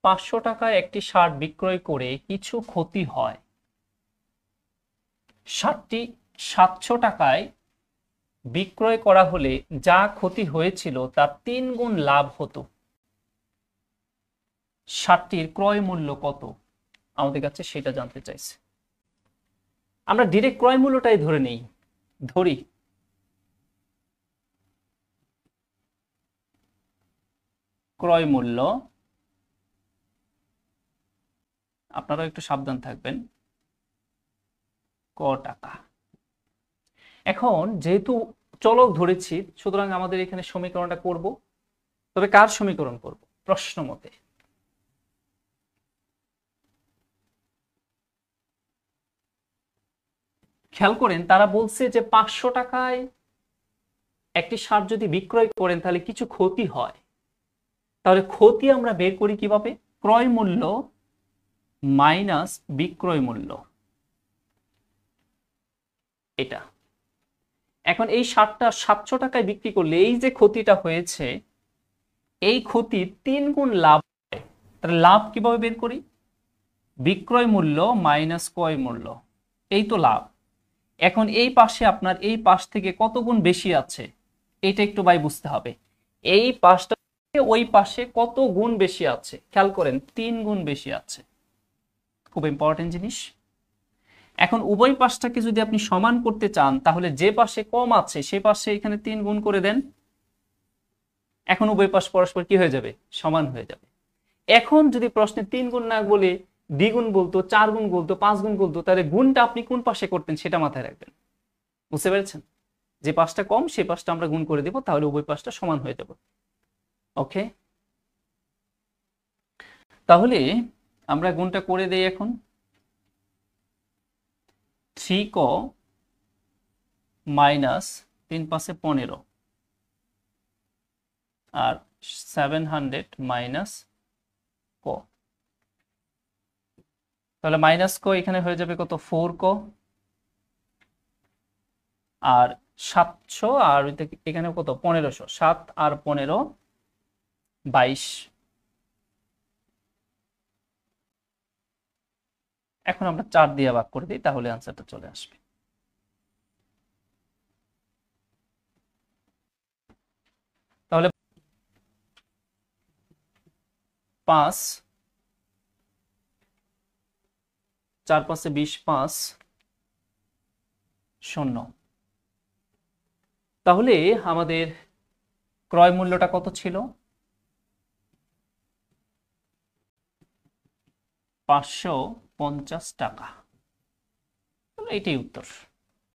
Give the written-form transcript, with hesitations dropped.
500 টাকায় একটি শার্ট বিক্রয় করে কিছু ক্ষতি হয়, শার্টটি 700 টাকায় বিক্রয় করা হলে যা ক্ষতি হয়েছিল তার 3 গুণ লাভ হতো, শার্টটির ক্রয় মূল্য কত? আমাদের কাছে সেটা জানতে চাইছে। আমরা ডিরেক্ট ক্রয় মূল্যটাই ধরে নেই, ধরি ক্রয় মূল্য, আপনারা একটু সাবধান থাকবেন, ক টাকা। এখন যেহেতু চলক ধরেছি সুতরাং আমাদের এখানে সমীকরণটা করব, তবে কার সমীকরণ করব? প্রশ্ন মতে। খেয়াল করেন তারা বলছে যে 500 টাকায় একটি শার্ট যদি বিক্রয় করেন তাহলে কিছু ক্ষতি হয়, তাহলে ক্ষতি আমরা বের করি কিভাবে? ক্রয় মূল্য মাইনাস বিক্রয় মূল্য, এটা। এখন এই শার্টটা 700 টাকায় বিক্রি করলে এই যে ক্ষতিটা হয়েছে, এই ক্ষতির 3 গুণ লাভ হয়। তাহলে লাভ কিভাবে বের করি? বিক্রয় মূল্য মাইনাস ক্রয় মূল্য, এই তো লাভ। এখন এই পাশে আপনার এই পাশ থেকে কত গুণ বেশি আছে এটা একটু ভাই বুঝতে হবে। এই পাশটা থেকে ওই পাশে কত গুণ বেশি আছে, খেয়াল করেন 3 গুণ বেশি আছে, খুব ইম্পর্টেন্ট জিনিস। এখন উভয় পাশটাকে যদি আপনি সমান করতে চান তাহলে যে পাশে কম আছে সে পাশে এখানে 3 গুণ করে দেন, এখন উভয় পাশ পরস্পর কি হয়ে যাবে? সমান হয়ে যাবে। এখন যদি প্রশ্নে 3 গুণ না বলে দ্বিগুণ বলতো, 4 গুণ বলতো, 5 গুণ বলতো, তাহলে গুণটা আপনি কোন পাশে করতেন সেটা মাথায় রাখবেন। বুঝতে পেরেছেন? যে পাশটা কম সেই পাশটা আমরা গুণ করে দেব, তাহলে উভয় পাশটা সমান হয়ে যাবে। ওকে, তাহলে আমরা গুণটা করে দেই এখন। 3 ক মাইনাস 3 পাশে 15 আর 700 মাইনাস ক, তাহলে মাইনাস ক এখানে হয়ে যাবে কত? 4 ক, আর 700 আর এখানে কত? 1500, 7 আর 15 22। এখন আমরা 4 দিয়ে ভাগ করে দিই, তাহলে আনসারটা চলে আসবে। তাহলে 5 4 5 20, 5 0। তাহলে আমাদের ক্রয় মূল্যটা কত ছিল? 550 টাকা। এটাই উত্তর।